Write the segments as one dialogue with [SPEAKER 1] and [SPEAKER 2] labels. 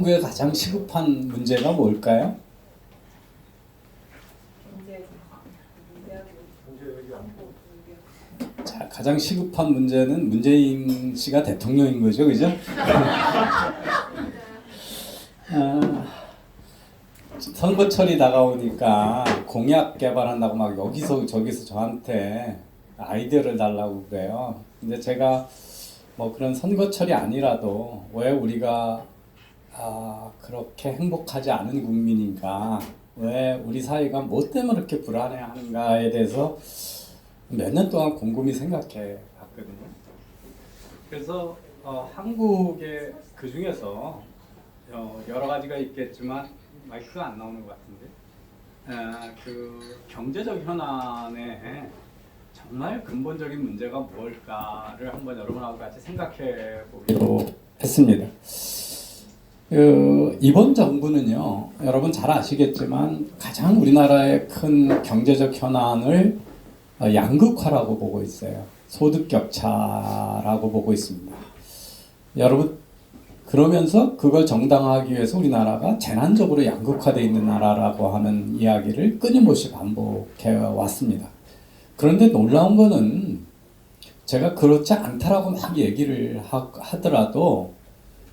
[SPEAKER 1] 한국의 가장 시급한 문제가 뭘까요? 자, 가장 시급한 문제는 문재인 씨가 대통령인 거죠, 그죠? 선거철이 다가오니까 공약 개발한다고 막 여기서 저기서 저한테 아이디어를 달라고 그래요. 근데 제가 뭐 그런 선거철이 아니라도 왜 우리가 그렇게 행복하지 않은 국민인가, 왜 우리 사회가 뭐 때문에 그렇게 불안해하는가에 대해서 몇 년 동안 곰곰이 생각해 봤거든요. 그래서 한국의 그 중에서 여러 가지가 있겠지만 마이크가 안 나오는 것 같은데 그 경제적 현안에 정말 근본적인 문제가 뭘까를 한번 여러분하고 같이 생각해 보기로 했습니다. 이번 정부는요, 여러분 잘 아시겠지만 가장 우리나라의 큰 경제적 현안을 양극화라고 보고 있어요. 소득 격차라고 보고 있습니다. 여러분, 그러면서 그걸 정당화하기 위해서 우리나라가 재난적으로 양극화되어 있는 나라라고 하는 이야기를 끊임없이 반복해 왔습니다. 그런데 놀라운 거는 제가 그렇지 않다라고 막 얘기를 하더라도,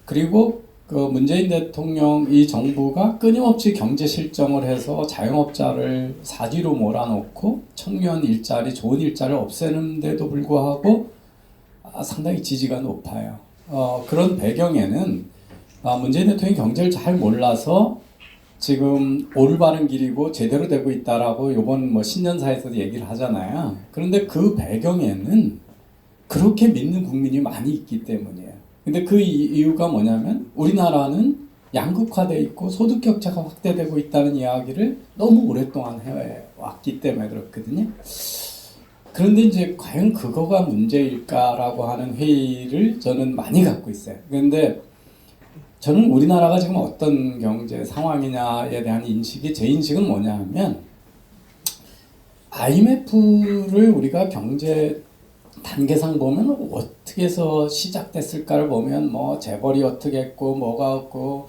[SPEAKER 1] 그리고 그 문재인 대통령 이 정부가 끊임없이 경제 실정을 해서 자영업자를 사지로 몰아놓고 청년 일자리, 좋은 일자리를 없애는데도 불구하고 상당히 지지가 높아요. 그런 배경에는 문재인 대통령이 경제를 잘 몰라서 지금 올바른 길이고 제대로 되고 있다라고 이번 뭐 신년사에서도 얘기를 하잖아요. 그런데 그 배경에는 그렇게 믿는 국민이 많이 있기 때문이에요. 근데 그 이유가 뭐냐면 우리나라는 양극화되어 있고 소득 격차가 확대되고 있다는 이야기를 너무 오랫동안 해왔기 때문에 그렇거든요. 그런데 이제 과연 그거가 문제일까라고 하는 회의를 저는 많이 갖고 있어요. 그런데 저는 우리나라가 지금 어떤 경제 상황이냐에 대한 인식이, 제 인식은 뭐냐 하면 IMF를 우리가 경제 단계상 보면 어떻게 해서 시작됐을까를 보면 뭐 재벌이 어떻게 했고 뭐가 없고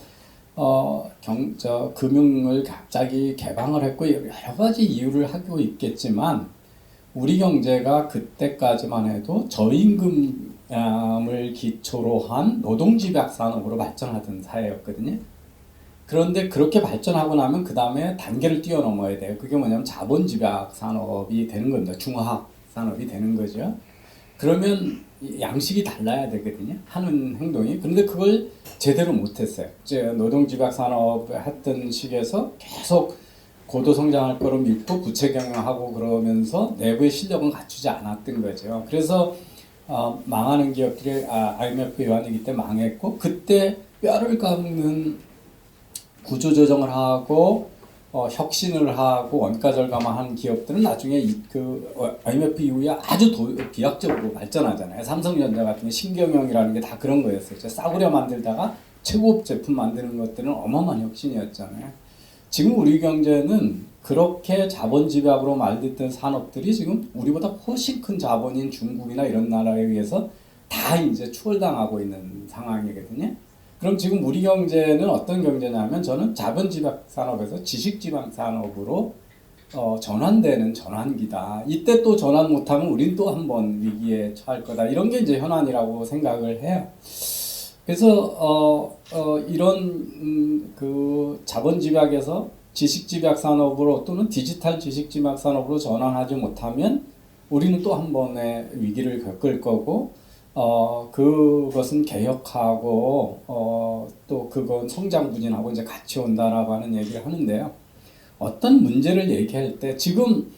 [SPEAKER 1] 금융을 갑자기 개방을 했고 여러 가지 이유를 하고 있겠지만 우리 경제가 그때까지만 해도 저임금을 기초로 한 노동집약 산업으로 발전하던 사회였거든요. 그런데 그렇게 발전하고 나면 그 다음에 단계를 뛰어넘어야 돼요. 그게 뭐냐면 자본집약 산업이 되는 겁니다. 중화학 산업이 되는 거죠. 그러면 양식이 달라야 되거든요. 하는 행동이. 그런데 그걸 제대로 못했어요. 노동집약 산업을 했던 시기에서 계속 고도 성장할 거로 믿고 부채 경영하고 그러면서 내부의 실력은 갖추지 않았던 거죠. 그래서 망하는 기업들이 IMF 요한위기 때 망했고, 그때 뼈를 깎는 구조조정을 하고 혁신을 하고 원가 절감한 기업들은 나중에 IMF 이후에 아주 비약적으로 발전하잖아요. 삼성전자 같은 게 신경영이라는 게 다 그런 거였어요. 싸구려 만들다가 최고급 제품 만드는 것들은 어마어마한 혁신이었잖아요. 지금 우리 경제는 그렇게 자본 집약으로 말됐던 산업들이 지금 우리보다 훨씬 큰 자본인 중국이나 이런 나라에 의해서 다 이제 추월당하고 있는 상황이거든요. 그럼 지금 우리 경제는 어떤 경제냐면 저는 자본집약 산업에서 지식집약 산업으로 전환되는 전환기다. 이때 또 전환 못하면 우린 또 한 번 위기에 처할 거다. 이런 게 이제 현안이라고 생각을 해요. 그래서 이런 그 자본집약에서 지식집약 산업으로 또는 디지털 지식집약 산업으로 전환하지 못하면 우리는 또 한 번의 위기를 겪을 거고, 그것은 개혁하고 또 그건 성장 부진하고 이제 같이 온다라고 하는 얘기를 하는데요. 어떤 문제를 얘기할 때 지금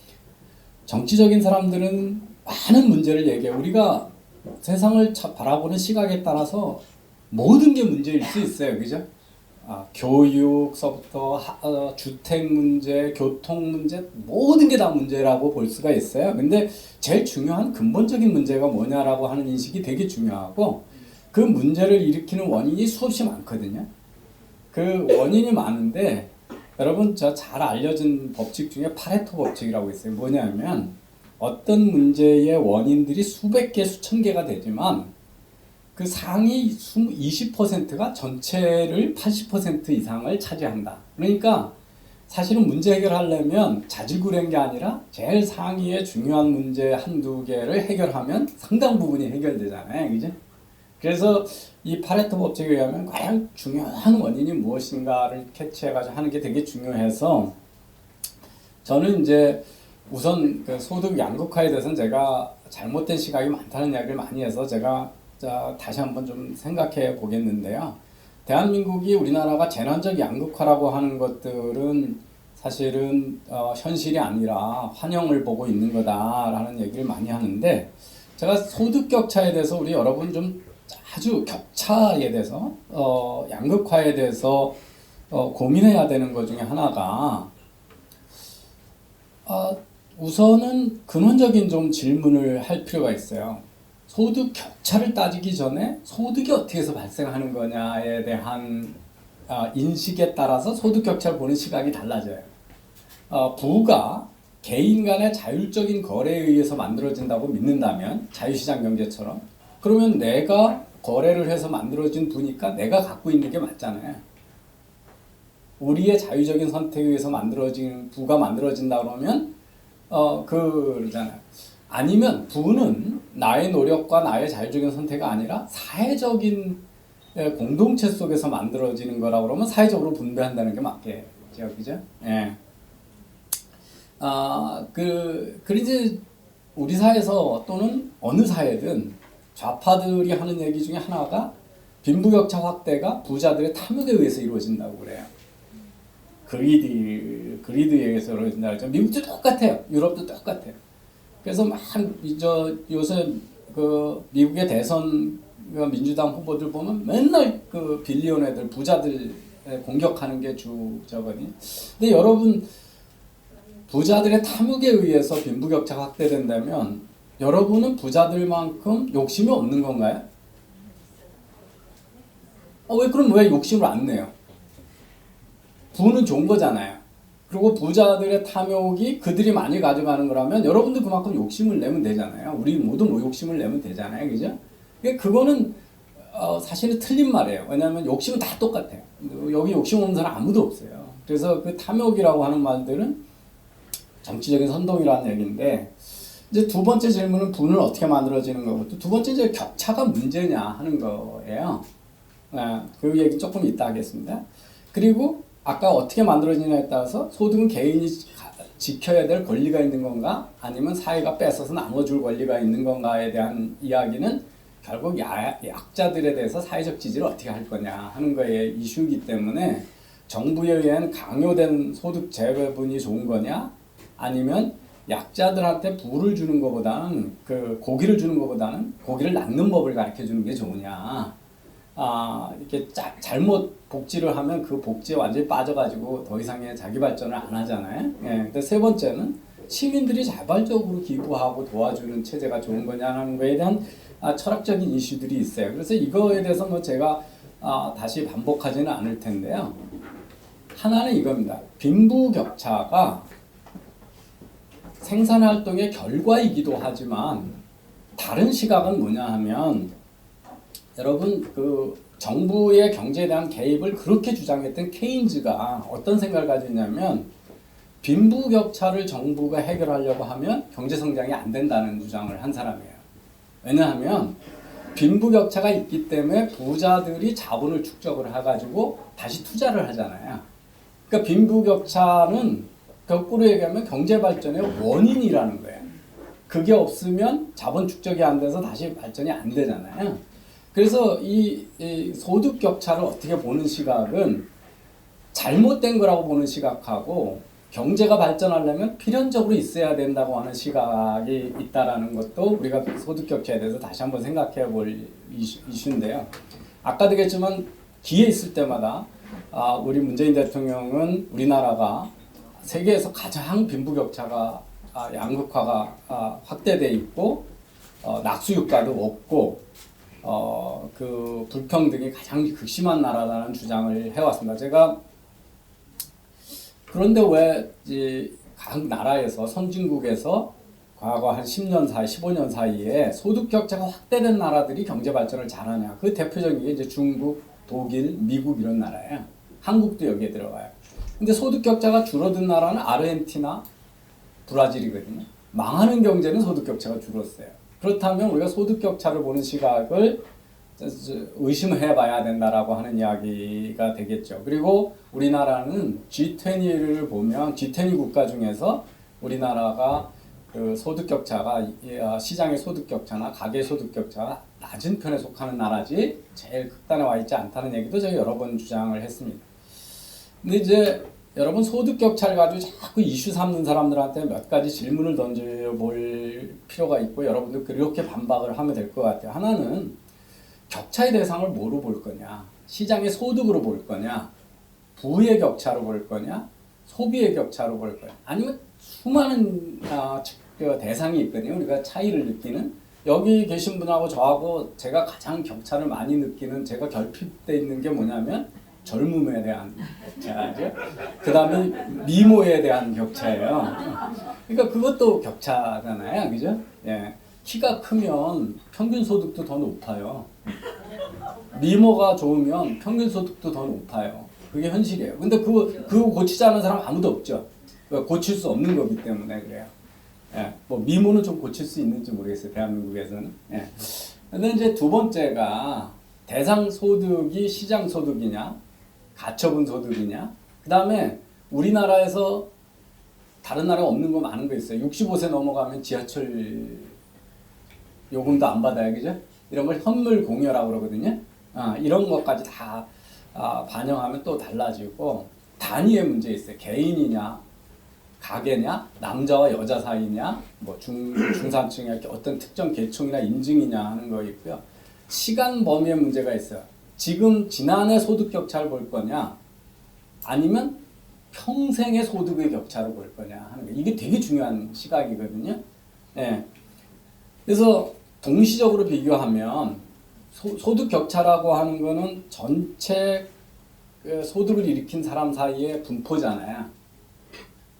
[SPEAKER 1] 정치적인 사람들은 많은 문제를 얘기해요. 우리가 세상을 바라보는 시각에 따라서 모든 게 문제일 수 있어요. 그죠? 교육서부터 주택 문제, 교통 문제, 모든 게 다 문제라고 볼 수가 있어요. 근데 제일 중요한 근본적인 문제가 뭐냐라고 하는 인식이 되게 중요하고, 그 문제를 일으키는 원인이 수없이 많거든요. 그 원인이 많은데 여러분 저 잘 알려진 법칙 중에 파레토 법칙이라고 있어요. 뭐냐면 어떤 문제의 원인들이 수백 개, 수천 개가 되지만 그 상위 20%가 전체를 80% 이상을 차지한다. 그러니까 사실은 문제 해결하려면 자질구레한 게 아니라 제일 상위의 중요한 문제 한두 개를 해결하면 상당 부분이 해결되잖아요. 그죠? 그래서 이 파레토 법칙에 의하면 과연 중요한 원인이 무엇인가를 캐치해가지고 하는 게 되게 중요해서 저는 이제 우선 그 소득 양극화에 대해서는 제가 잘못된 시각이 많다는 이야기를 많이 해서 제가 다시 한번 좀 생각해 보겠는데요. 대한민국이 우리나라가 재난적 양극화라고 하는 것들은 사실은 현실이 아니라 환영을 보고 있는 거다라는 얘기를 많이 하는데 제가 소득 격차에 대해서 우리 여러분 좀 아주 격차에 대해서 양극화에 대해서 고민해야 되는 것 중에 하나가 우선은 근원적인 좀 질문을 할 필요가 있어요. 소득 격차를 따지기 전에 소득이 어떻게 해서 발생하는 거냐에 대한 인식에 따라서 소득 격차를 보는 시각이 달라져요. 부가 개인 간의 자율적인 거래에 의해서 만들어진다고 믿는다면 자유시장 경제처럼 그러면 내가 거래를 해서 만들어진 부니까 내가 갖고 있는 게 맞잖아요. 우리의 자유적인 선택에 의해서 만들어진 부가 만들어진다 그러면 그러잖아요. 아니면 부는 나의 노력과 나의 자율적인 선택이 아니라 사회적인 공동체 속에서 만들어지는 거라고 그러면 사회적으로 분배한다는 게 맞겠죠, 그죠? 예. 그래서 우리 사회에서 또는 어느 사회든 좌파들이 하는 얘기 중에 하나가 빈부격차 확대가 부자들의 탐욕에 의해서 이루어진다고 그래요. 그리드에 의해서 이루어진다고 하죠. 미국도 똑같아요. 유럽도 똑같아요. 그래서 요새 그 미국의 대선 민주당 후보들 보면 맨날 그 빌리언애들 부자들 공격하는 게 주저거든요. 근데 여러분 부자들의 탐욕에 의해서 빈부격차가 확대된다면 여러분은 부자들만큼 욕심이 없는 건가요? 그럼 왜 욕심을 안 내요? 부는 좋은 거잖아요. 그리고 부자들의 탐욕이 그들이 많이 가져가는 거라면 여러분도 그만큼 욕심을 내면 되잖아요. 우리 모두 욕심을 내면 되잖아요. 그죠? 그거는 사실은 틀린 말이에요. 왜냐하면 욕심은 다 똑같아요. 여기 욕심 없는 사람 아무도 없어요. 그래서 그 탐욕이라고 하는 말들은 정치적인 선동이라는 얘기인데 이제 두 번째 질문은 부는 어떻게 만들어지는 거고 또 두 번째 이제 격차가 문제냐 하는 거예요. 그 얘기 조금 이따 하겠습니다. 그리고 아까 어떻게 만들어지냐에 따라서 소득은 개인이 지켜야 될 권리가 있는 건가 아니면 사회가 뺏어서 나눠줄 권리가 있는 건가에 대한 이야기는 결국 약자들에 대해서 사회적 지지를 어떻게 할 거냐 하는 거에 이슈이기 때문에 정부에 의한 강요된 소득 재배분이 좋은 거냐 아니면 약자들한테 부를 주는 것보다는 고기를 주는 것보다는 고기를 낳는 법을 가르쳐 주는 게 좋으냐 이렇게 잘못 복지를 하면 그 복지에 완전히 빠져가지고 더 이상의 자기 발전을 안 하잖아요. 근데 세 번째는 시민들이 자발적으로 기부하고 도와주는 체제가 좋은 거냐는 거에 대한 철학적인 이슈들이 있어요. 그래서 이거에 대해서 제가 다시 반복하지는 않을 텐데요. 하나는 이겁니다. 빈부격차가 생산활동의 결과이기도 하지만 다른 시각은 뭐냐 하면 여러분 정부의 경제에 대한 개입을 그렇게 주장했던 케인즈가 어떤 생각을 가졌냐면 빈부격차를 정부가 해결하려고 하면 경제성장이 안 된다는 주장을 한 사람이에요. 왜냐하면 빈부격차가 있기 때문에 부자들이 자본을 축적을 해가지고 다시 투자를 하잖아요. 그러니까 빈부격차는 거꾸로 얘기하면 경제발전의 원인이라는 거예요. 그게 없으면 자본 축적이 안 돼서 다시 발전이 안 되잖아요. 그래서 이 소득 격차를 어떻게 보는 시각은 잘못된 거라고 보는 시각하고 경제가 발전하려면 필연적으로 있어야 된다고 하는 시각이 있다라는 것도 우리가 소득 격차에 대해서 다시 한번 생각해 볼 이슈인데요. 아까도 얘기했지만 기회 있을 때마다 우리 문재인 대통령은 우리나라가 세계에서 가장 빈부격차가 양극화가 확대돼 있고 낙수효과도 없고 그 불평등이 가장 극심한 나라라는 주장을 해왔습니다. 제가 그런데 왜 각 나라에서 선진국에서 과거 한 10년 사이, 15년 사이에 소득 격차가 확대된 나라들이 경제 발전을 잘하냐. 그 대표적인 게 이제 중국, 독일, 미국 이런 나라예요. 한국도 여기에 들어가요. 근데 소득 격차가 줄어든 나라는 아르헨티나, 브라질이거든요. 망하는 경제는 소득 격차가 줄었어요. 그렇다면 우리가 소득 격차를 보는 시각을 의심해 봐야 된다라고 하는 이야기가 되겠죠. 그리고 우리나라는 G20를 보면 G20 국가 중에서 우리나라가 그 소득 격차가 시장의 소득 격차나 가계 소득 격차가 낮은 편에 속하는 나라지 제일 극단에 와 있지 않다는 얘기도 제가 여러 번 주장을 했습니다. 근데 이제 여러분 소득 격차를 가지고 자꾸 이슈 삼는 사람들한테 몇 가지 질문을 던져볼 필요가 있고 여러분들 그렇게 반박을 하면 될 것 같아요. 하나는 격차의 대상을 뭐로 볼 거냐? 시장의 소득으로 볼 거냐? 부의 격차로 볼 거냐? 소비의 격차로 볼 거냐? 아니면 수많은 대상이 있거든요. 우리가 차이를 느끼는. 여기 계신 분하고 저하고 제가 가장 격차를 많이 느끼는 제가 결핍되어 있는 게 뭐냐면 젊음에 대한 격차죠. 그 다음에 미모에 대한 격차예요. 그러니까 그것도 격차잖아요. 그죠? 예. 키가 크면 평균 소득도 더 높아요. 미모가 좋으면 평균 소득도 더 높아요. 그게 현실이에요. 근데 그거 고치지 않은 사람 아무도 없죠. 고칠 수 없는 거기 때문에 그래요. 예. 뭐 미모는 좀 고칠 수 있는지 모르겠어요. 대한민국에서는. 예. 근데 이제 두 번째가 대상 소득이 시장 소득이냐, 가처분 소득이냐. 그 다음에 우리나라에서 다른 나라에 없는 거 많은 거 있어요. 65세 넘어가면 지하철 요금도 안 받아요, 그죠? 이런 걸 현물 공여라고 그러거든요. 이런 것까지 다 반영하면 또 달라지고 단위의 문제 있어요. 개인이냐, 가게냐, 남자와 여자 사이냐, 뭐 중산층의 어떤 특정 계층이나 인증이냐 하는 거 있고요. 시간 범위의 문제가 있어요. 지금 지난해 소득 격차를 볼 거냐, 아니면 평생의 소득의 격차를 볼 거냐 하는 거. 이게 되게 중요한 시각이거든요. 예. 그래서 동시적으로 비교하면 소득 격차라고 하는 거는 전체 소득을 일으킨 사람 사이의 분포잖아요.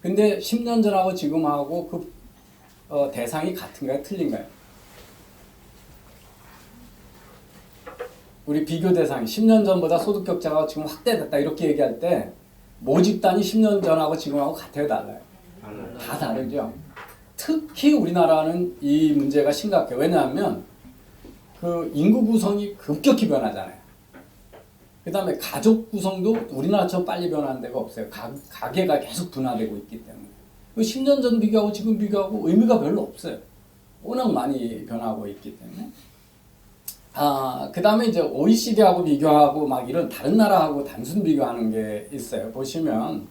[SPEAKER 1] 근데 10년 전하고 지금하고 그 대상이 같은가요? 틀린가요? 우리 비교 대상이 10년 전보다 소득 격차가 지금 확대됐다 이렇게 얘기할 때 모집단이 10년 전하고 지금하고 같아요? 달라요? 다 다르죠. 특히 우리나라는 이 문제가 심각해요. 왜냐하면 그 인구 구성이 급격히 변하잖아요. 그 다음에 가족 구성도 우리나라처럼 빨리 변하는 데가 없어요. 가계가 계속 분화되고 있기 때문에. 10년 전 비교하고 지금 비교하고 의미가 별로 없어요. 워낙 많이 변하고 있기 때문에. 그 다음에 이제 OECD하고 비교하고 막 이런 다른 나라하고 단순 비교하는 게 있어요. 보시면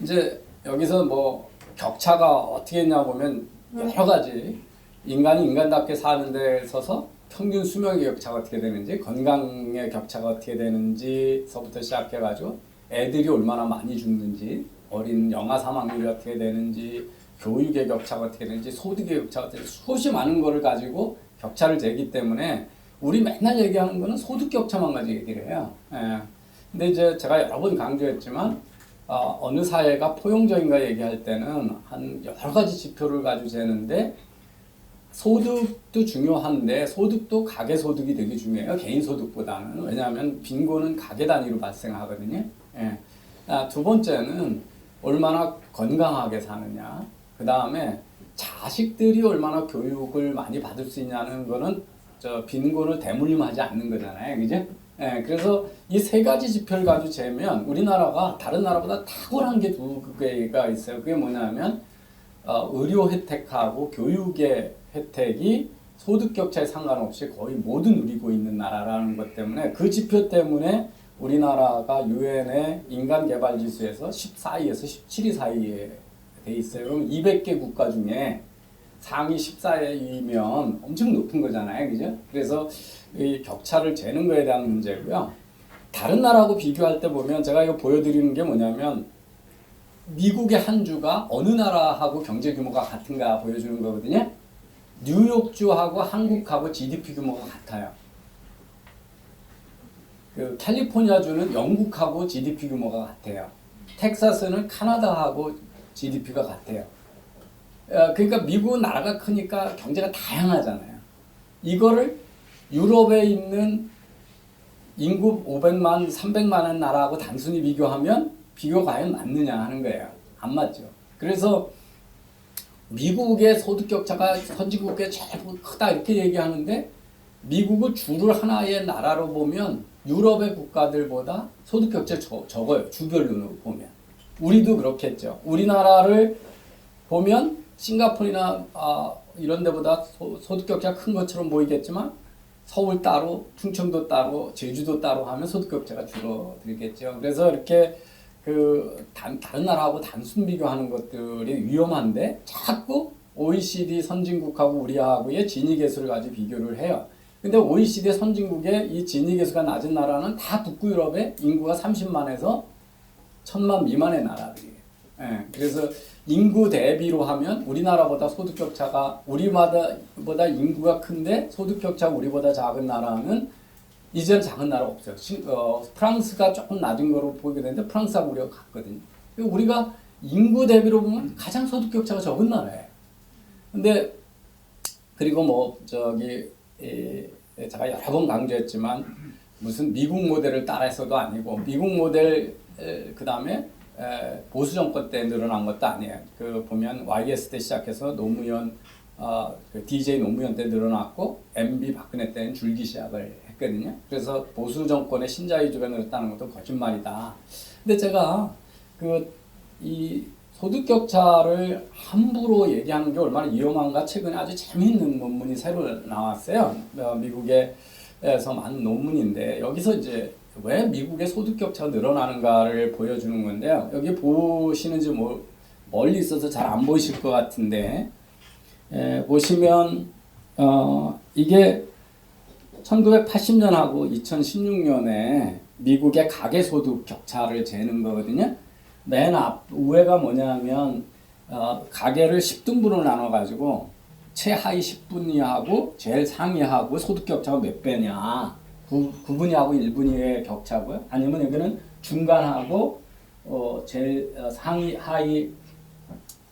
[SPEAKER 1] 이제 여기서 뭐 격차가 어떻게 있냐 보면 여러 가지 인간이 인간답게 사는 데 있어서 평균 수명의 격차가 어떻게 되는지, 건강의 격차가 어떻게 되는지서부터 시작해가지고 애들이 얼마나 많이 죽는지, 어린 영아 사망률이 어떻게 되는지, 교육의 격차가 어떻게 되는지, 소득의 격차가 어떻게 되는지 수없이 많은 거를 가지고 격차를 재기 때문에 우리 맨날 얘기하는 거는 소득 격차만 가지고 얘기를 해요. 예. 근데 이제 제가 여러 번 강조했지만 어느 사회가 포용적인가 얘기할 때는 한 여러 가지 지표를 가지고 재는데 소득도 중요한데 소득도 가계 소득이 되게 중요해요. 개인 소득보다는. 왜냐하면 빈곤은 가계 단위로 발생하거든요. 예. 두 번째는 얼마나 건강하게 사느냐. 그 다음에 자식들이 얼마나 교육을 많이 받을 수 있냐는 거는 빈곤을 대물림하지 않는 거잖아요. 그죠? 예, 그래서 이 세 가지 지표를 가지고 재면 우리나라가 다른 나라보다 탁월한 게 두 개가 있어요. 그게 뭐냐면 의료 혜택하고 교육의 혜택이 소득 격차에 상관없이 거의 모두 누리고 있는 나라라는 것 때문에 그 지표 때문에 우리나라가 유엔의 인간 개발 지수에서 14위에서 17위 사이에 돼 있어요. 그럼 200개 국가 중에 상위 14위면 엄청 높은 거잖아요. 그죠? 그래서 이 격차를 재는 거에 대한 문제고요. 다른 나라하고 비교할 때 보면 제가 이거 보여드리는 게 뭐냐면 미국의 한 주가 어느 나라하고 경제 규모가 같은가 보여주는 거거든요. 뉴욕주하고 한국하고 GDP 규모가 같아요. 그 캘리포니아주는 영국하고 GDP 규모가 같아요. 텍사스는 캐나다하고 GDP가 같아요. 그러니까 미국은 나라가 크니까 경제가 다양하잖아요. 이거를 유럽에 있는 인구 500만, 300만의 나라하고 단순히 비교하면 비교가 과연 맞느냐 하는 거예요. 안 맞죠. 그래서 미국의 소득 격차가 선진국에 제일 크다 이렇게 얘기하는데 미국을 주를 하나의 나라로 보면 유럽의 국가들보다 소득 격차 적어요. 주별로 보면. 우리도 그렇겠죠. 우리나라를 보면 싱가포르나 이런 데보다 소득 격차가 큰 것처럼 보이겠지만 서울 따로, 충청도 따로, 제주도 따로 하면 소득 격차가 줄어들겠죠. 그래서 이렇게 다른 나라하고 단순 비교하는 것들이 위험한데 자꾸 OECD 선진국하고 우리하고의 지니계수를 가지고 비교를 해요. 근데 OECD 선진국의 이 지니계수가 낮은 나라는 다 북유럽의 인구가 30만에서 1000만 미만의 나라들이에요. 예, 그래서 인구 대비로 하면 우리나라보다 소득 격차가 우리보다 인구가 큰데 소득 격차가 우리보다 작은 나라는 이제는 작은 나라 없어요. 프랑스가 조금 낮은 거로 보게 되는데 프랑스하고 우리가 같거든요. 우리가 인구 대비로 보면 가장 소득 격차가 적은 나라예요. 근데 그리고 뭐 제가 여러 번 강조했지만 무슨 미국 모델을 따라해서도 아니고 미국 모델 그 다음에 보수 정권 때 늘어난 것도 아니에요. 보면 YS 때 시작해서 노무현 DJ 노무현 때 늘어났고 MB 박근혜 때는 줄기 시작을 했거든요. 그래서 보수 정권의 신자유주가 늘었다는 것도 거짓말이다. 근데 제가 이 소득 격차를 함부로 얘기하는 게 얼마나 위험한가 최근에 아주 재미있는 논문이 새로 나왔어요. 미국에서 많은 논문인데 여기서 이제 왜 미국의 소득 격차가 늘어나는가를 보여주는 건데요. 여기 보시는지 멀리 있어서 잘 안 보이실 것 같은데 보시면 이게 1980년하고 2016년에 미국의 가계소득 격차를 재는 거거든요. 맨 위에가 뭐냐면 가계를 10등분으로 나눠가지고 최하위 10분위하고 제일 상위하고 소득 격차가 몇 배냐 9분위하고 1분위의 격차고요. 아니면 여기는 중간하고 제일 상위 하위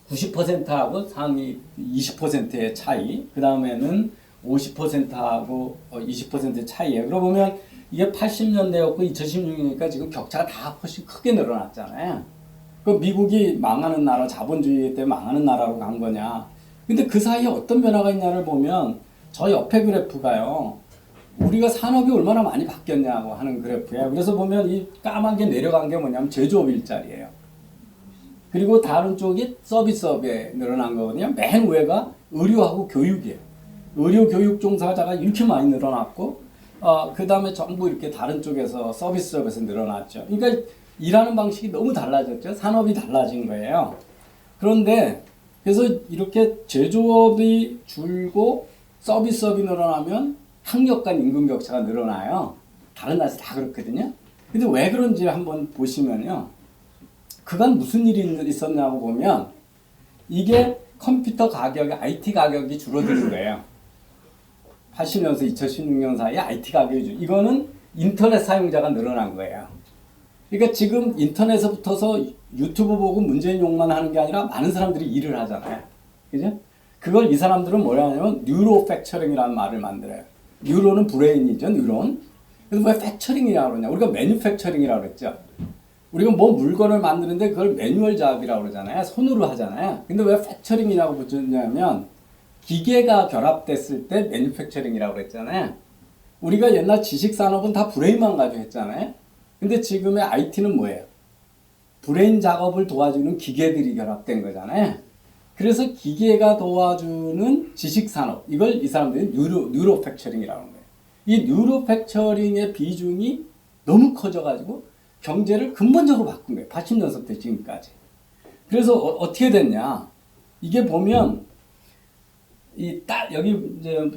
[SPEAKER 1] 90%하고 상위 20%의 차이, 그 다음에는 50%하고 20%의 차이예요. 그러고 보면 이게 80년대였고 2016년이니까 지금 격차가 다 훨씬 크게 늘어났잖아요. 그 미국이 망하는 나라, 자본주의 때문에 망하는 나라로 간 거냐. 근데 그 사이에 어떤 변화가 있냐를 보면 저 옆에 그래프가요. 우리가 산업이 얼마나 많이 바뀌었냐고 하는 그래프예요. 그래서 보면 이 까만 게 내려간 게 뭐냐면 제조업 일자리예요. 그리고 다른 쪽이 서비스업에 늘어난 거거든요. 맨 위가 의료하고 교육이에요. 의료 교육 종사자가 이렇게 많이 늘어났고 그 다음에 전부 이렇게 다른 쪽에서 서비스업에서 늘어났죠. 그러니까 일하는 방식이 너무 달라졌죠. 산업이 달라진 거예요. 그런데 그래서 이렇게 제조업이 줄고 서비스업이 늘어나면 학력 간 임금 격차가 늘어나요. 다른 나라에서 다 그렇거든요. 근데 왜 그런지 한번 보시면요. 그간 무슨 일이 있었냐고 보면 이게 컴퓨터 가격이 IT 가격이 줄어드는 거예요. 80년에서 2016년 사이에 IT 가격이 이거는 인터넷 사용자가 늘어난 거예요. 그러니까 지금 인터넷에 붙어서 유튜브 보고 문재인 욕만 하는 게 아니라 많은 사람들이 일을 하잖아요. 그죠? 그걸 이 사람들은 뭐라 하냐면 뉴로 팩처링이라는 말을 만들어요. 뉴로는 브레인이죠, 뉴런. 그래서 왜 팩처링이라고 그러냐? 우리가 매뉴팩처링이라고 그랬죠. 우리가 뭐 물건을 만드는데 그걸 매뉴얼 작업이라고 그러잖아요. 손으로 하잖아요. 근데 왜 팩처링이라고 붙였냐면 기계가 결합됐을 때 매뉴팩처링이라고 그랬잖아요. 우리가 옛날 지식산업은 다 브레인만 가지고 했잖아요. 근데 지금의 IT는 뭐예요? 브레인 작업을 도와주는 기계들이 결합된 거잖아요. 그래서 기계가 도와주는 지식산업, 이걸 이 사람들이 뉴로팩처링이라고 하는 거예요. 이 뉴로팩처링의 비중이 너무 커져가지고 경제를 근본적으로 바꾼 거예요. 80년대부터 지금까지. 그래서 어떻게 됐냐? 이게 보면 여기 이제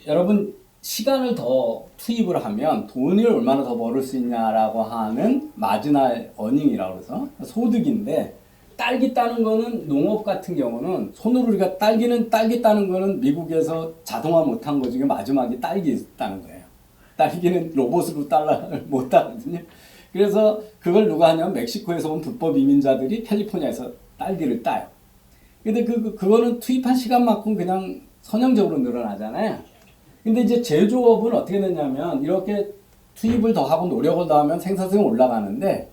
[SPEAKER 1] 여러분 시간을 더 투입을 하면 돈을 얼마나 더 벌을 수 있냐라고 하는 마지널 어닝이라고 해서 소득인데 딸기 따는 거는 농업 같은 경우는 손으로 우리가 딸기 따는 거는 미국에서 자동화 못한 거 중에 마지막에 딸기 따는 거예요. 딸기는 로봇으로 못 따거든요. 그래서 그걸 누가 하냐면 멕시코에서 온 불법 이민자들이 캘리포니아에서 딸기를 따요. 근데 그거는 투입한 시간만큼 그냥 선형적으로 늘어나잖아요. 근데 이제 제조업은 어떻게 되냐면 이렇게 투입을 더하고 노력을 더하면 생산성이 올라가는데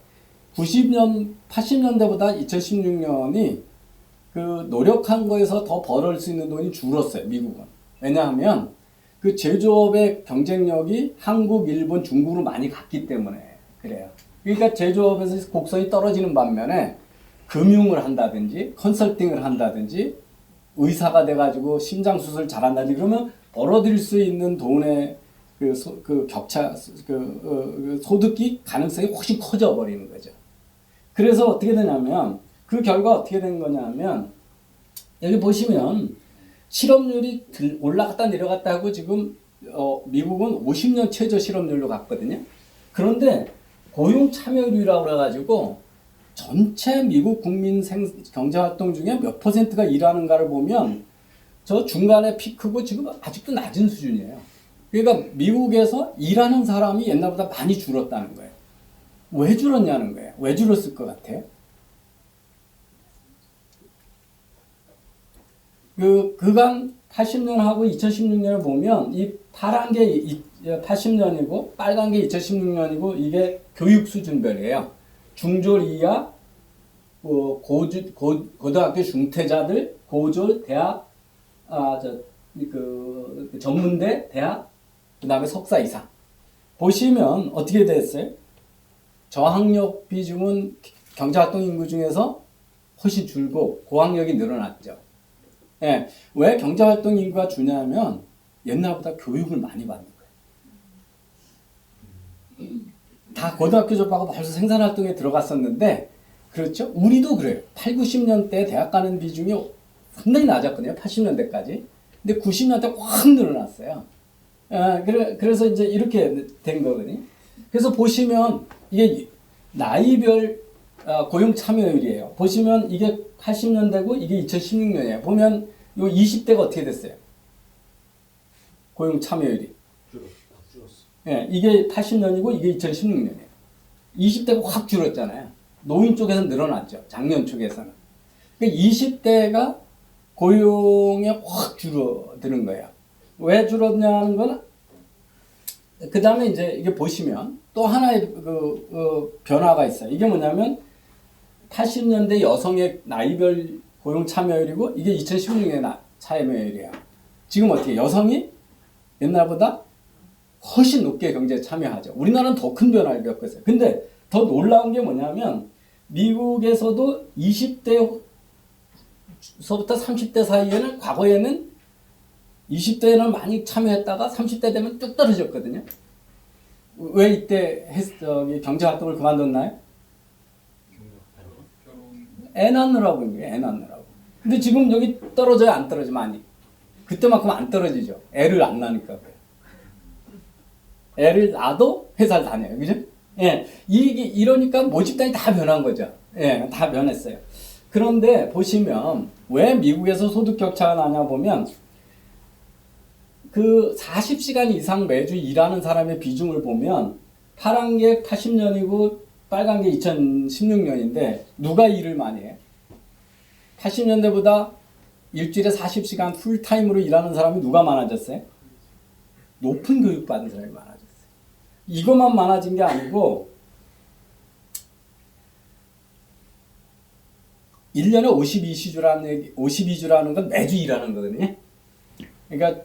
[SPEAKER 1] 90년, 80년대보다 2016년이 그 노력한 거에서 더 벌을 수 있는 돈이 줄었어요, 미국은. 왜냐하면 그 제조업의 경쟁력이 한국, 일본, 중국으로 많이 갔기 때문에 그래요. 그러니까 제조업에서 곡선이 떨어지는 반면에 금융을 한다든지 컨설팅을 한다든지 의사가 돼가지고 심장수술 잘한다든지 그러면 벌어들일 수 있는 돈의 그 격차, 소득이 가능성이 훨씬 커져 버리는 거죠. 그래서 어떻게 되냐면 그 결과 어떻게 된 거냐면 여기 보시면 실업률이 올라갔다 내려갔다 하고 지금 미국은 50년 최저 실업률로 갔거든요. 그런데 고용 참여율이라고 그래가지고 전체 미국 국민 경제활동 중에 몇 퍼센트가 일하는가를 보면 저 중간에 피크고 지금 아직도 낮은 수준이에요. 그러니까 미국에서 일하는 사람이 옛날보다 많이 줄었다는 거예요. 왜 줄었냐는 거예요. 왜 줄었을 것 같아요? 그간 80년하고 2016년을 보면 이 파란 게 80년이고 빨간 게 2016년이고 이게 교육 수준별이에요. 중졸 이하, 고등학교 중퇴자들, 고졸, 대학, 전문대, 대학, 그 다음에 석사 이상. 보시면 어떻게 됐어요? 저학력 비중은 경제활동 인구 중에서 훨씬 줄고 고학력이 늘어났죠. 예, 왜 경제활동 인구가 주냐면 옛날보다 교육을 많이 받는 거예요. 다 고등학교 졸업하고 벌써 생산활동에 들어갔었는데 그렇죠? 우리도 그래요. 8, 90년대 대학 가는 비중이 상당히 낮았거든요. 80년대까지. 근데 90년대 확 늘어났어요. 그래서 이제 이렇게 된 거거든요. 그래서 보시면 이게 나이별 고용 참여율이에요. 보시면 이게 80년대고 이게 2016년이에요. 보면 요 20대가 어떻게 됐어요? 고용 참여율이. 줄었어. 예, 이게 80년이고 이게 2016년이에요. 20대가 확 줄었잖아요. 노인 쪽에서 늘어났죠. 작년 쪽에서는. 그러니까 20대가 고용에 확 줄어드는 거예요. 왜 줄었냐는 건 그 다음에 이제 이게 보시면 또 하나의 변화가 있어요. 이게 뭐냐면 80년대 여성의 나이별 고용 참여율이고 이게 2016년의 참여율이에요. 지금 어떻게 여성이 옛날보다 훨씬 높게 경제에 참여하죠. 우리나라는 더 큰 변화를 겪었어요. 근데 더 놀라운 게 뭐냐면 미국에서도 20대서부터 30대 사이에는 과거에는 20대에는 많이 참여했다가 30대 되면 뚝 떨어졌거든요. 왜 이때 경제활동을 그만뒀나요? 애 낳느라고 애 낳느라고. 근데 지금 여기 떨어져요, 안 떨어져 많이? 그때만큼 안 떨어지죠. 애를 안 낳으니까 그래요. 애를 낳아도 회사를 다녀요, 그죠? 예, 이러니까 모집단이 다 변한 거죠. 예, 다 변했어요. 그런데 보시면 왜 미국에서 소득 격차가 나냐 보면 그 40시간 이상 매주 일하는 사람의 비중을 보면 파란 게 80년이고 빨간 게 2016년인데 누가 일을 많이 해요? 80년대보다 일주일에 40시간 풀타임으로 일하는 사람이 누가 많아졌어요? 높은 교육 받은 사람이 많아졌어요. 이것만 많아진 게 아니고 1년에 52주라는 건 매주 일하는 거거든요. 그러니까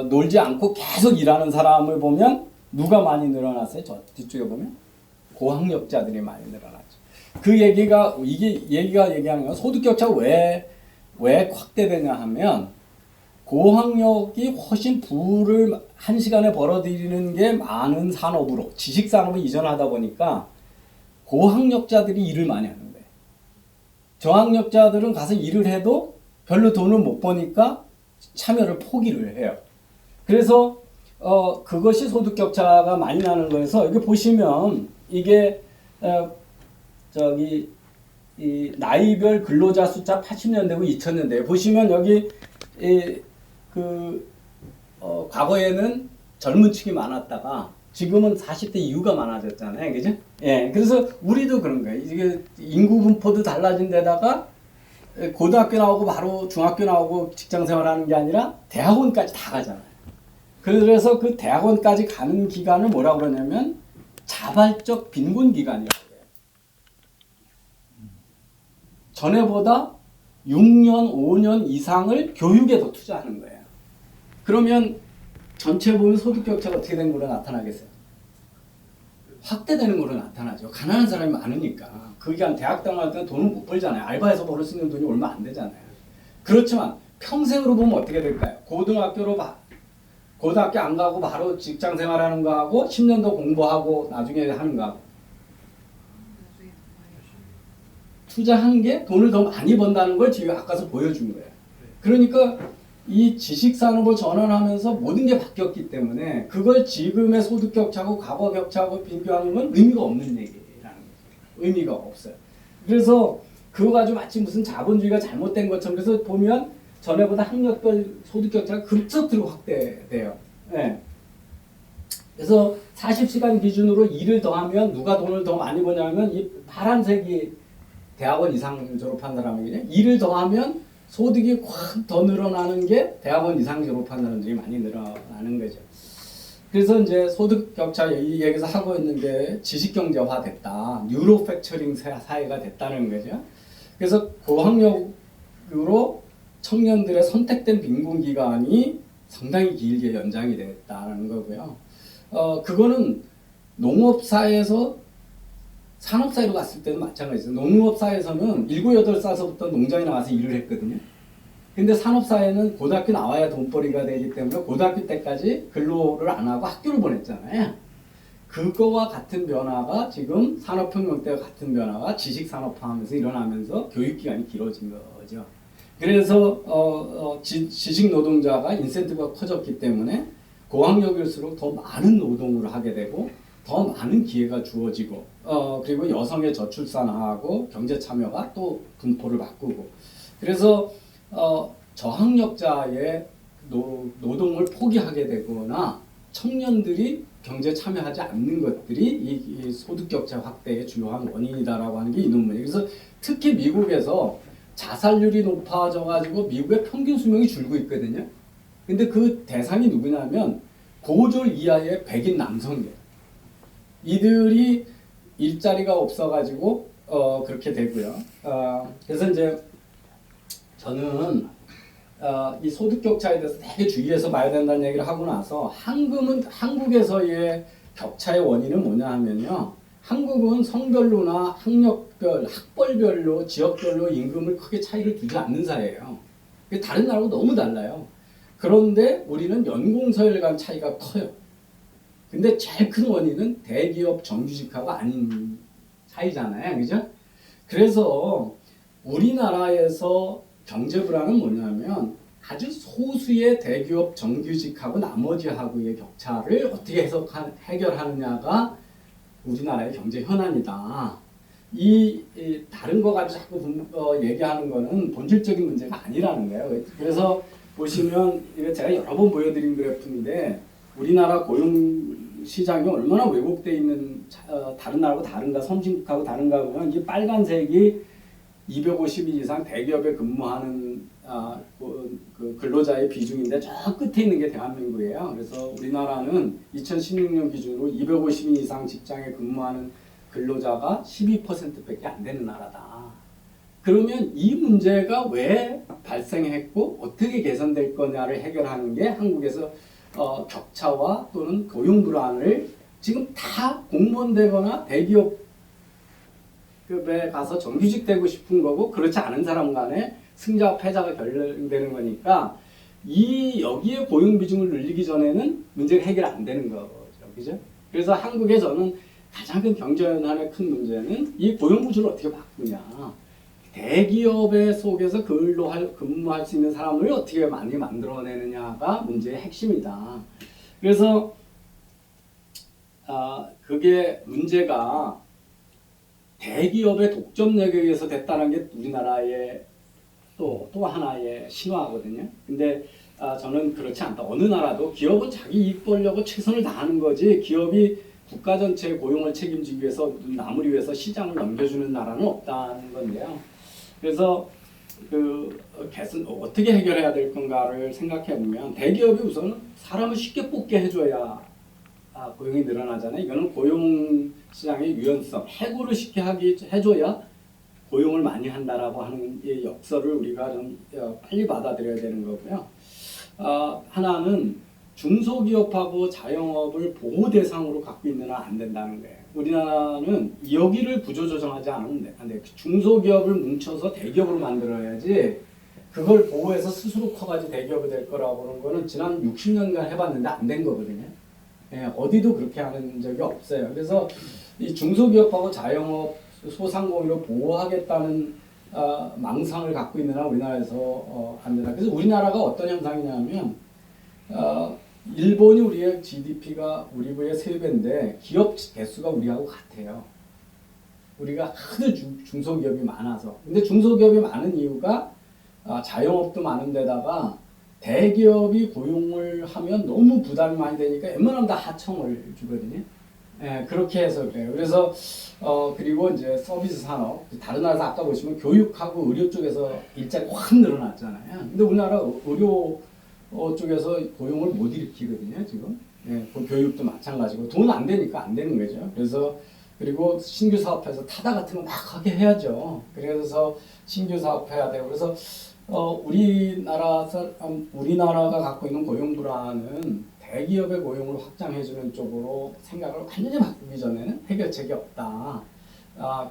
[SPEAKER 1] 놀지 않고 계속 일하는 사람을 보면 누가 많이 늘어났어요? 저 뒤쪽에 보면 고학력자들이 많이 늘어났죠. 그 얘기가 얘기하는 건 소득 격차가 왜 확대되냐 하면 고학력이 훨씬 부를 한 시간에 벌어들이는 게 많은 산업으로 지식 산업을 이전하다 보니까 고학력자들이 일을 많이 하는 거예요. 저학력자들은 가서 일을 해도 별로 돈을 못 버니까 참여를 포기를 해요. 그래서 그것이 소득 격차가 많이 나는 거여서 여기 보시면 이게 이 나이별 근로자 숫자 80년대고 2000년대 보시면 여기 과거에는 젊은 층이 많았다가 지금은 40대 이후가 많아졌잖아요, 그죠? 예, 그래서 우리도 그런 거예요. 이게 인구 분포도 달라진 데다가 고등학교 나오고 바로 중학교 나오고 직장 생활하는 게 아니라 대학원까지 다 가잖아요. 그래서 그 대학원까지 가는 기간을 뭐라고 그러냐면 자발적 빈곤 기간이라고 해요. 전에보다 6년, 5년 이상을 교육에 더 투자하는 거예요. 그러면 전체 보면 소득 격차가 어떻게 된 거로 나타나겠어요? 확대되는 거로 나타나죠. 가난한 사람이 많으니까. 그 기간 대학 다닐 때는 돈을 못 벌잖아요. 알바해서 벌을 수 있는 돈이 얼마 안 되잖아요. 그렇지만 평생으로 보면 어떻게 될까요? 고등학교 안 가고 바로 직장 생활하는 거하고 10년 더 공부하고 나중에 하는 거하고 투자한 게 돈을 더 많이 번다는 걸 지금 아까서 보여준 거예요. 그러니까 이 지식산업을 전환하면서 모든 게 바뀌었기 때문에 그걸 지금의 소득 격차하고 과거 격차하고 비교하는 건 의미가 없는 얘기라는 거죠. 의미가 없어요. 그래서 그거 가지고 마치 무슨 자본주의가 잘못된 것처럼 그래서 보면 전에보다 학력별 소득 격차가 급속도로 확대돼요. 네. 그래서 40시간 기준으로 일을 더하면 누가 돈을 더 많이 버냐면 이 파란색이 대학원 이상 졸업한 사람이거든요. 일을 더하면 소득이 확 더 늘어나는 게 대학원 이상 졸업한 사람들이 많이 늘어나는 거죠. 그래서 이제 소득 격차 이 얘기에서 하고 있는 게 지식 경제화 됐다. 뉴로 팩처링 사회가 됐다는 거죠. 그래서 고학력으로 청년들의 선택된 빈곤 기간이 상당히 길게 연장이 됐다는 거고요. 그거는 농업사에서 산업사회로 갔을 때는 마찬가지죠. 농업사에서는 7, 8살서부터 농장에 나와서 일을 했거든요. 근데 산업사회는 고등학교 나와야 돈벌이가 되기 때문에 고등학교 때까지 근로를 안 하고 학교를 보냈잖아요. 그거와 같은 변화가 지금 산업혁명 때와 같은 변화가 지식산업화하면서 일어나면서 교육기간이 길어진 거죠. 그래서 지식 노동자가 인센티브가 커졌기 때문에 고학력일수록 더 많은 노동을 하게 되고 더 많은 기회가 주어지고 그리고 여성의 저출산하고 경제 참여가 또 분포를 바꾸고 그래서 저학력자의 노동을 포기하게 되거나 청년들이 경제 참여하지 않는 것들이 이 소득 격차 확대의 주요한 원인이다라고 하는 게 이 논문이에요. 그래서 특히 미국에서 자살률이 높아져 가지고 미국의 평균 수명이 줄고 있거든요. 근데 그 대상이 누구냐면 고졸 이하의 백인 남성이에요. 이들이 일자리가 없어가지고 그렇게 되고요. 그래서 이제 저는 이 소득 격차에 대해서 되게 주의해서 봐야 된다는 얘기를 하고 나서 한국에서의 격차의 원인은 뭐냐 하면요. 한국은 성별로나 학력별, 학벌별로, 지역별로 임금을 크게 차이를 두지 않는 사회예요. 다른 나라하고 너무 달라요. 그런데 우리는 연공서열 간 차이가 커요. 근데 제일 큰 원인은 대기업 정규직하고 아닌 차이잖아요. 그죠? 그래서 우리나라에서 경제 불안은 뭐냐면 아주 소수의 대기업 정규직하고 나머지하고의 격차를 어떻게 해결하느냐가 우리나라의 경제 현안이다. 이 다른 거 가지고 자꾸 얘기하는 거는 본질적인 문제가 아니라는 거예요. 그래서 보시면 이거 제가 여러 번 보여드린 그래프인데 우리나라 고용 시장이 얼마나 왜곡되어 있는 다른 나라하고 다른가 선진국하고 다른가 보면 이 빨간색이 250인 이상 대기업에 근무하는 그 근로자의 비중인데 저 끝에 있는 게 대한민국이에요. 그래서 우리나라는 2016년 기준으로 250인 이상 직장에 근무하는 근로자가 12%밖에 안 되는 나라다. 그러면 이 문제가 왜 발생했고 어떻게 개선될 거냐를 해결하는 게 한국에서 격차와 또는 고용 불안을 지금 다 공무원 되거나 대기업에 가서 정규직 되고 싶은 거고 그렇지 않은 사람 간에 승자와 패자가 결정되는 거니까 여기에 고용 비중을 늘리기 전에는 문제가 해결 안 되는 거죠. 그죠? 그래서 한국에 저는 가장 큰 경제현안의 큰 문제는 이 고용 구조를 어떻게 바꾸냐. 대기업의 속에서 근무할 수 있는 사람을 어떻게 많이 만들어내느냐가 문제의 핵심이다. 그래서 그게 문제가 대기업의 독점력에 의해서 됐다는 게 우리나라의 또 하나의 신화거든요. 근데 저는 그렇지 않다. 어느 나라도 기업은 자기 이익 벌려고 최선을 다하는 거지 기업이 국가 전체의 고용을 책임지기 위해서 남을 위해서 시장을 넘겨주는 나라는 없다는 건데요. 그래서 개선 어떻게 해결해야 될 건가를 생각해 보면 대기업이 우선 사람을 쉽게 뽑게 해줘야 고용이 늘어나잖아요. 이거는 고용 시장의 유연성, 해고를 쉽게 해줘야 고용을 많이 한다라고 하는 이 역설을 우리가 좀 빨리 받아들여야 되는 거고요. 하나는 중소기업하고 자영업을 보호 대상으로 갖고 있느냐 안 된다는 거예요. 우리나라는 여기를 구조조정하지 않으면 안 돼요. 중소기업을 뭉쳐서 대기업으로 만들어야지 그걸 보호해서 스스로 커가지고 대기업이 될 거라고 하는 거는 지난 60년간 해봤는데 안 된 거거든요. 예, 어디도 그렇게 하는 적이 없어요. 그래서 이 중소기업하고 자영업, 소상공인을 보호하겠다는 망상을 갖고 있느냐 우리나라에서 안 된다. 그래서 우리나라가 어떤 현상이냐면 일본이 우리의 GDP가 우리보다 3배인데 기업 개수가 우리하고 같아요. 우리가 하도 중소기업이 많아서. 근데 중소기업이 많은 이유가 자영업도 많은 데다가 대기업이 고용을 하면 너무 부담이 많이 되니까 웬만하면 다 하청을 주거든요. 예, 그렇게 해서 그래요. 그래서 그리고 이제 서비스 산업, 다른 나라에서 아까 보시면 교육하고 의료 쪽에서 일자리 확 늘어났잖아요. 근데 우리나라 의료 쪽에서 고용을 못 일으키거든요, 지금. 예, 그 교육도 마찬가지고 돈 안 되니까 안 되는 거죠. 그래서 그리고 신규 사업해서 타다 같은 거 막 하게 해야죠. 그래서 신규 사업해야 되고 그래서 우리나라가 갖고 있는 고용 불안은 대기업의 고용을 확장해주는 쪽으로 생각을 완전히 바꾸기 전에는 해결책이 없다.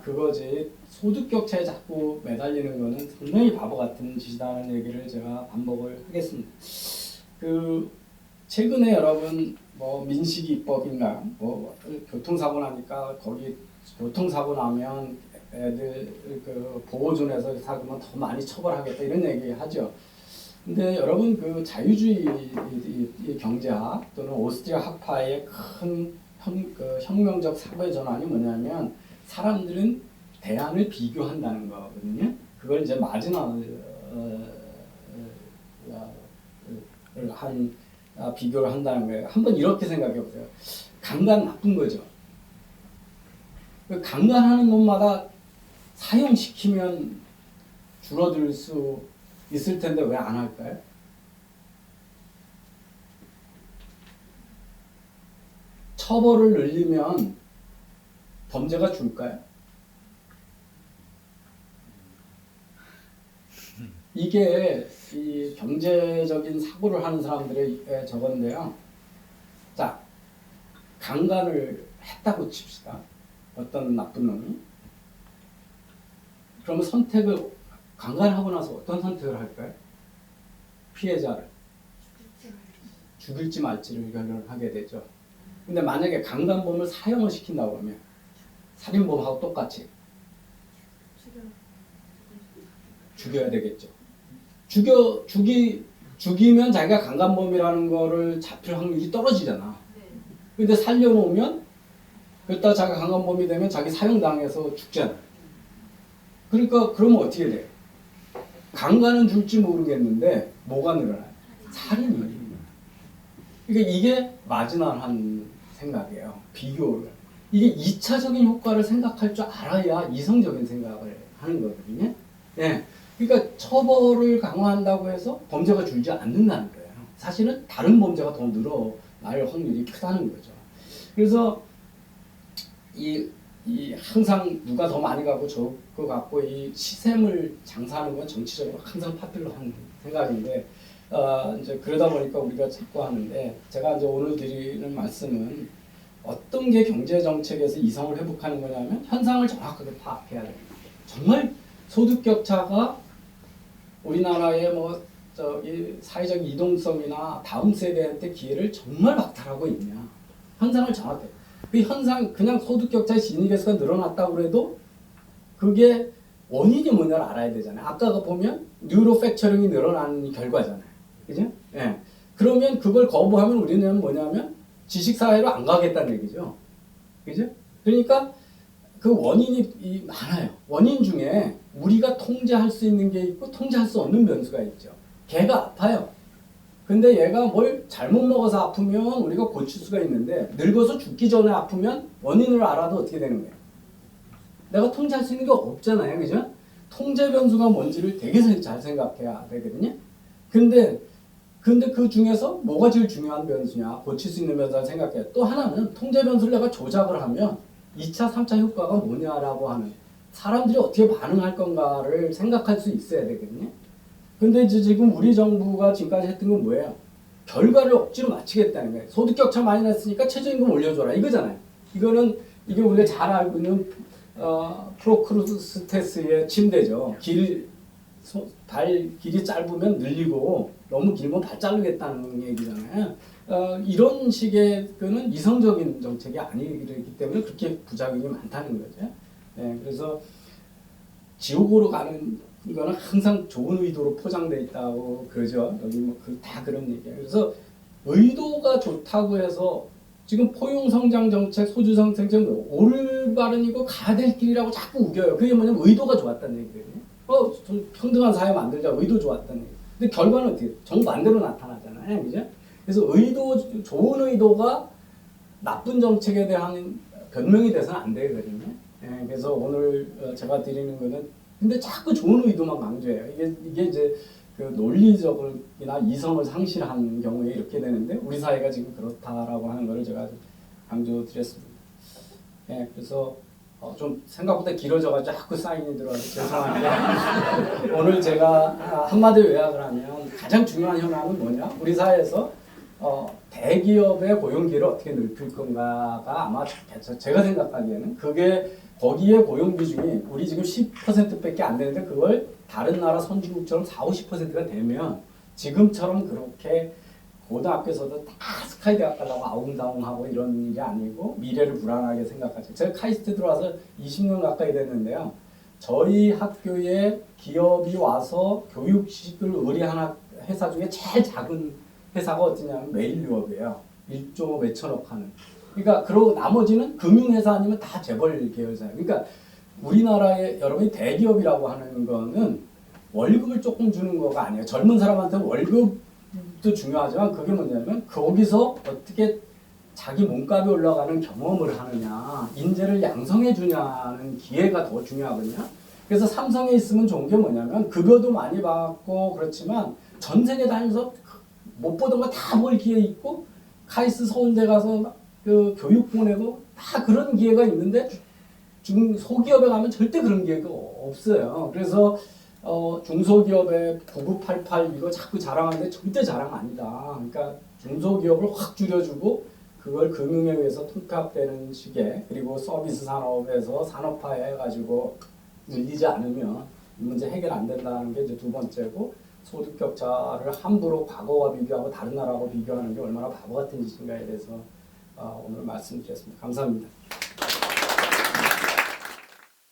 [SPEAKER 1] 그거지 소득 격차에 자꾸 매달리는 거는 분명히 바보 같은 짓이다는 얘기를 제가 반복을 하겠습니다. 최근에 여러분 뭐 민식이 입법인가 뭐 교통사고 나니까 거기 교통사고 나면 애들 보호존에서 사고면 더 많이 처벌하겠다 이런 얘기 하죠. 근데 여러분 자유주의 경제학 또는 오스트리아 학파의 큰 혁명적 사고의 전환이 뭐냐면 사람들은 대안을 비교한다는 거거든요. 그걸 이제 마지막을 비교를 한다는 거예요. 한번 이렇게 생각해 보세요. 강간 나쁜 거죠. 강간하는 놈마다 사형시키면 줄어들 수 있을 텐데 왜 안 할까요? 처벌을 늘리면 범죄가 줄까요? 이게 이 경제적인 사고를 하는 사람들의 저건데요. 자, 강간을 했다고 칩시다. 어떤 나쁜 놈이. 그러면 강간하고 나서 어떤 선택을 할까요? 피해자를 죽일지 말지를 결론하게 되죠. 근데 만약에 강간범을 사형을 시킨다고 하면 살인범하고 똑같이 죽여야 되겠죠. 죽이면 자기가 강간범이라는 거를 잡힐 확률이 떨어지잖아. 근데 살려놓으면 그랬다가 자기가 강간범이 되면 자기 사형당해서 죽잖아. 그러니까 그러면 어떻게 돼? 강간은 줄지 모르겠는데 뭐가 늘어나요? 살인이. 그러니까 이게 마지막한 생각이에요. 비교를. 이게 2차적인 효과를 생각할 줄 알아야 이성적인 생각을 하는 거거든요. 네. 그러니까 처벌을 강화한다고 해서 범죄가 줄지 않는다는 거예요. 사실은 다른 범죄가 더 늘어날 확률이 크다는 거죠. 그래서 항상 누가 더 많이 가고 적고 갖고 이 시샘을 장사하는 건 정치적으로 항상 파퓰러한 생각인데 이제 그러다 보니까 우리가 자꾸 하는데 제가 이제 오늘 드리는 말씀은 어떤 게 경제 정책에서 이성을 회복하는 거냐면 현상을 정확하게 파악해야 됩니다. 정말 소득 격차가 우리나라의 사회적 이동성이나 다음 세대한테 기회를 정말 박탈하고 있냐. 현상을 정확해. 그 현상 그냥 소득 격차의 진위계수가 늘어났다고 해도 그게 원인이 뭐냐를 알아야 되잖아요. 아까 보면 뉴로 팩처링이 늘어나는 결과잖아요. 그죠? 예. 그러면 그걸 거부하면 우리는 뭐냐면 지식사회로 안 가겠다는 얘기죠. 그죠? 그러니까 그 원인이 많아요. 원인 중에 우리가 통제할 수 있는 게 있고 통제할 수 없는 변수가 있죠. 개가 아파요. 근데 얘가 뭘 잘못 먹어서 아프면 우리가 고칠 수가 있는데 늙어서 죽기 전에 아프면 원인을 알아도 어떻게 되는 거예요? 내가 통제할 수 있는 게 없잖아요. 그죠?
[SPEAKER 2] 통제 변수가 뭔지를 되게 잘 생각해야 되거든요. 근데 그 중에서 뭐가 제일 중요한 변수냐, 고칠 수 있는 변수를 생각해요. 또 하나는 통제 변수를 내가 조작을 하면 2차, 3차 효과가 뭐냐라고 하는, 사람들이 어떻게 반응할 건가를 생각할 수 있어야 되거든요. 근데 이제 지금 우리 정부가 지금까지 했던 건 뭐예요? 결과를 억지로 맞추겠다는 거예요. 소득 격차 많이 났으니까 최저임금 올려줘라 이거잖아요. 이게 우리가 잘 알고 있는 프로크루스테스의 침대죠. 발 길이 짧으면 늘리고 너무 길면 발 자르겠다는 얘기잖아요. 이런 식의 거는 이성적인 정책이 아니기 때문에 그렇게 부작용이 많다는 거죠. 그래서 지옥으로 가는 이거는 항상 좋은 의도로 포장돼 있다고 그러죠. 여기 뭐 다 그런 얘기예요. 그래서 의도가 좋다고 해서 지금 포용성장 정책, 소주성장 정책 올바른이고 가야 될 길이라고 자꾸 우겨요. 그게 뭐냐면 의도가 좋았다는 얘기거든요. 좀 평등한 사회 만들자, 의도 좋았다는 얘기. 근데 결과는 어떻게? 정반대로 나타나잖아요, 그죠? 그래서 좋은 의도가 나쁜 정책에 대한 변명이 돼서는 안 되거든요. 그래서 오늘 제가 드리는 거는 근데 자꾸 좋은 의도만 강조해요. 이게 이제 그 논리적이나 이성을 상실한 경우에 이렇게 되는데 우리 사회가 지금 그렇다라고 하는 것을 제가 강조드렸습니다. 그래서 좀 생각보다 길어져가지고 자꾸 사인이 들어와서 죄송한데 오늘 제가 한마디 요약을 하면 가장 중요한 현안은 뭐냐? 우리 사회에서 대기업의 고용기회를 어떻게 넓힐 건가가 아마 제가 생각하기에는 그게 거기에 고용 비중이 우리 지금 10%밖에 안 되는데 그걸 다른 나라 선진국처럼 40~50%가 되면 지금처럼 그렇게 고등학교에서도 다 스카이 대학 가려고 아웅다웅하고 이런 일이 아니고 미래를 불안하게 생각하죠. 제가 카이스트 들어와서 20년 가까이 됐는데요. 저희 학교에 기업이 와서 교육식을 의뢰하는 회사 중에 제일 작은 회사가 어디냐면 메일유업이에요. 1조 몇천억 하는. 그러니까 그러고 나머지는 금융회사 아니면 다 재벌 계열사예요. 그러니까 우리나라의 여러분이 대기업이라고 하는 거는 월급을 조금 주는 거가 아니에요. 젊은 사람한테는 월급도 중요하지만 그게 뭐냐면 거기서 어떻게 자기 몸값이 올라가는 경험을 하느냐, 인재를 양성해 주냐는 기회가 더 중요하거든요. 그래서 삼성에 있으면 좋은 게 뭐냐면 급여도 많이 받고 그렇지만 전 세계 다니면서 못 보던 거 다 볼 기회 있고 카이스트 서울대 가서 그 교육 보내고 다 그런 기회가 있는데 중소기업에 가면 절대 그런 기회가 없어요. 그래서 중소기업의 9988 이거 자꾸 자랑하는데 절대 자랑 아니다. 그러니까 중소기업을 확 줄여주고 그걸 금융에 의해서 통합되는 식의 그리고 서비스 산업에서 산업화해 가지고 늘리지 않으면 이 문제 해결 안 된다는 게 이제 두 번째고 소득 격차를 함부로 과거와 비교하고 다른 나라하고 비교하는 게 얼마나 바보 같은 짓인가에 대해서 오늘 말씀드렸습니다. 감사합니다.